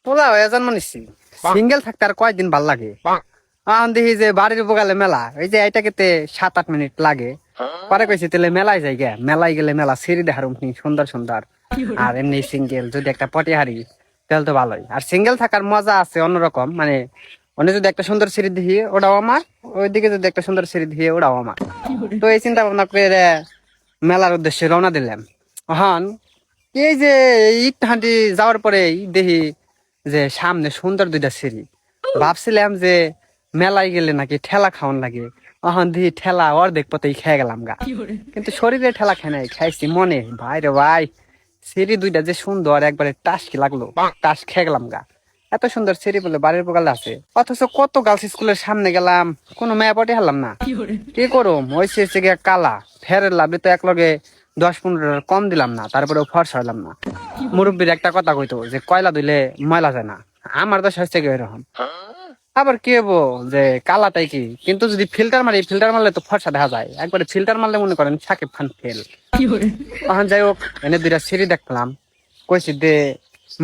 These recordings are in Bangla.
পোলা হয়ে জন্ম নিচ্ছি সিঙ্গেল থাকতে আর কয়দিন ভাল লাগে। এখন দেখি যে বাড়ির বগালে মেলা, এই যে এটাকে 7-8 মিনিট লাগে। পরে কইছি তাহলে মেলায় যাই গে, মেলায় গেলে মেলা সিঁড়ি দেখার সুন্দর সুন্দর। আর এমনি সিঙ্গেল যদি একটা পটি হারি তাহলে তো ভালোই। আর সিঙ্গেল থাকার মজা আছে অন্যরকম, মানে অন্য যদি একটা সুন্দর সিঁড়ি দেখি ওটাও আমার, ওইদিকে যদি একটা সুন্দর সিঁড়ি দেখি ওটাও আমার। তো এই চিন্তা ভাবনা করে মেলার উদ্দেশ্যে রওনা দিলাম। হন এই যে ইট হাঁটি যাওয়ার পরে দেখি যে সামনে সুন্দর দুইটা সিঁড়ি। ভাবছিলাম যে মেলায় গেলে নাকি ঠেলা খাওয়ান লাগে, এখন দেখি ঠেলা অর্ধেক পথেই খেয়ে গেলাম গা। কিন্তু শরীরে ঠেলা খাই নাই, খাইছি মনে। ভাই রে ভাই, সিঁড়ি দুইটা যে সুন্দর, একবারে টাসকি লাগলো, টাস খেয়ে গেলাম গা। এত সুন্দর সিঁড়ি বলে বাড়ির বগালে আছে, অথচ কত গার্লস স্কুলের সামনে গেলাম, কোনো মেয়ে পটে হারলাম না। কি করুম, হয়েছে গিয়ে কালা ফেরের লাভে তো এক লগে 10-15 কম দিলাম না, তারপরেও ফর্সা হইলাম না। মুরব্বীর একটা কথা কইতো যে কয়লা দিলে ময়লা যায় না, আমার তো হচ্ছে গিয়ে এরকম। আবার কি হবো যে কালাটাই কি, কিন্তু যদি ফিল্টার মারি, ফিল্টার মারলে তো ফর্সা দেখা যায়, একবারে ফিল্টার মারলে মনে করেন সাকিব খান ফেল। তখন যাই হোক, এনে দুইটা সিঁড়ি দেখলাম, কইছি দে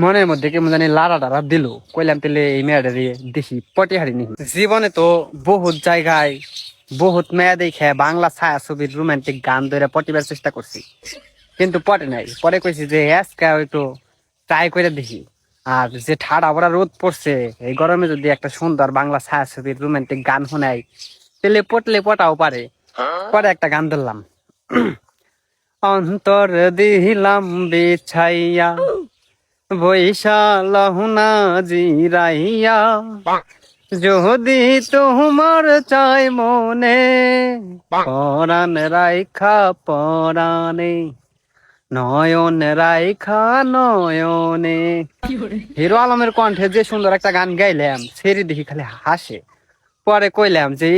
মনের মধ্যে কেমন জানি লাড়া ডাড়া দিল। কইলাম তাহলে এই মেয়েটারে দেখি পটি হারিনি। জীবনে তো বহুত জায়গায় বহুত মেয়ে দেখে বাংলা ছায়া ছবির রোমান্টিক গান ধরে পটিবার চেষ্টা করছি, কিন্তু পটে নাই। পরে কইছি যে আজকে হয়তো ট্রাই করে দেখি। আর যে ঠাড়া ভরা রোদ পড়ছে, এই গরমে যদি একটা সুন্দর বাংলা ছায়া ছবির রোমান্টিক গান শোনাই তাহলে পটলে পটাও পারে। পরে একটা গান ধরলাম, অন্তর দিলাম বিছাইয়া বৈশা লহুনা জিরাইয়া, যদি তোমার চাই মনে পরাণ রাইখা পরাণে, নয়ন রাইখা নয়নে। হিরো আলমের কণ্ঠে যে সুন্দর একটা গান গাইলাম, সেরি দেখি খালি হাসে। পরে কইলাম যে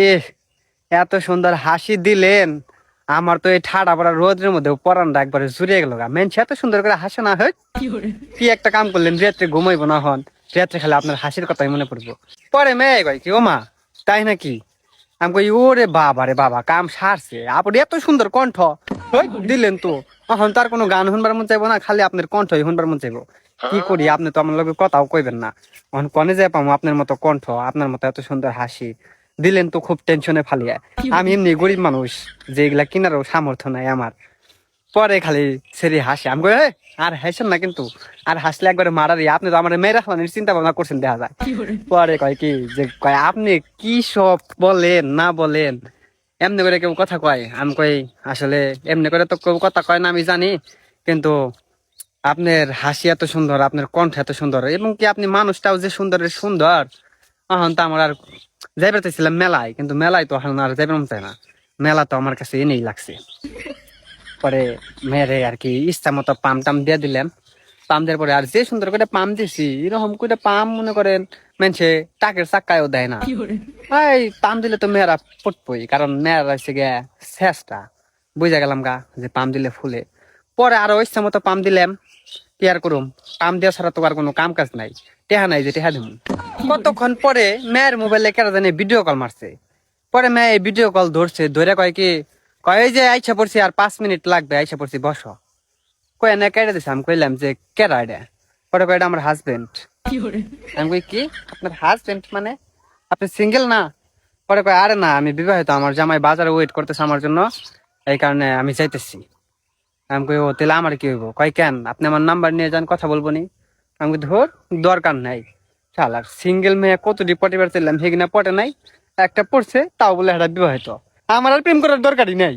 এত সুন্দর হাসি দিলেন, আমার তো এই ঠাডা পড়া রোদের মধ্যে পরানটা একবারে জুড়িয়ে গেল গা। মেনছে এত সুন্দর করে হাসে না হয়, কি একটা কাম করলেন, রাত্রে ঘুমাইবো না, হন রাত্রে খালি আপনার হাসির কথাই মনে পড়বো। পরে মেয়ে কয় কি ও মা তাই নাকি, আমি কই ওরে বাবা রে বাবা, কাম সারছে, আপনি এত সুন্দর কণ্ঠ দিলেন তো এখন তার কোনো গান শুনবার মন চাইবো না, খালি আপনার কণ্ঠই শুনবার মন চাইবো। কি করি, আপনি তো আমার লগে কথাও কইবেন না, এখন কনে যাই পাবো আপনার মতো কণ্ঠ, আপনার মতো এত সুন্দর হাসি দিলেন তো খুব টেনশনে ফালিয়া। আমি এমনি গরিব মানুষ, যে এগুলা কিনারও সামর্থ্য নাই আমার। পরে খালি সেরি হাসে, আমি কই আর হাসেন না কিন্তু, আর হাসলে একবারে মারারি, আপনি তো আমার মেয়েরা খাওয়ানোর চিন্তা ভাবনা করছেন দেখা যায়। পরে কয় কি যে কয় আপনি কি সব বলেন না বলেন, এমনি করে কেউ কথা কয়। আমি কই আসলে এমনি করে তো কেউ কথা কয় না আমি জানি, কিন্তু আপনার হাসি এত সুন্দর, আপনার কণ্ঠ এত সুন্দর, এবং কি আপনি মানুষটাও যে সুন্দরের সুন্দর। এখন তো আমার আর যাইবার চাইছিলাম মেলায়, কিন্তু মেলায় তো এখন আর যাইবার মন চায় না, মেলা তো আমার কাছে এনেই লাগছে। পরে মেয়েরে আর কি ইচ্ছা মতো পাম টাম দিয়ে দিলাম। পাম দেওয়ার পরে আর যে সুন্দর করে পাম দিছি, এরকম করে পাম মনে করেন মানুষে টাকের চাক্কায়ও দেয় না। এই পাম দিলে তো মেয়েরা ফুটবই, কারণ মেয়েরা হচ্ছে গিয়া চেষ্টা বুঝা গেলাম গা যে পাম দিলে ফুলে। পরে আরো ইচ্ছা মতো পাম দিলাম, কি আর করুম, পাম দেওয়া ছাড়া তো আর কোনো কাম কাজ নাই, টেহা নাই যে টেহা দিম। কতক্ষণ পরে মেয়ের মোবাইলে কেরা জানি ভিডিও কল মারছে। পরে মেয়ে এই ভিডিও কল ধরছে, ধরে কয় কি, কয় এই যে আইসা পড়ছি, আর 5 মিনিট লাগবে, আইসা পড়ছি বসো। কয় না কেটে দিছে। আমি কইলাম যে কেরা এটা? পরে কয় এটা আমার হাজবেন্ড। আমি কই কি আপনার হাজবেন্ড মানে, আপনি সিঙ্গেল না? পরে কয় আরে না আমি বিবাহিত, আমার জামাই বাজারে ওয়েট করতেছে আমার জন্য, এই কারণে আমি যাইতেছি। আমি কই ও তাহলে আমার কি হইব? কয় কেন, আপনি আমার নাম্বার নিয়ে যান, কথা বলবো নি। আমি কই ধর দরকার নাই, শালার সিঙ্গেল মেয়ে কতটি পটিবার চাইলাম, হেগিনা পটে নাই, একটা পড়ছে তাও বলে এটা বিবাহিত, আমার আর প্রেম করার দরকারই নাই।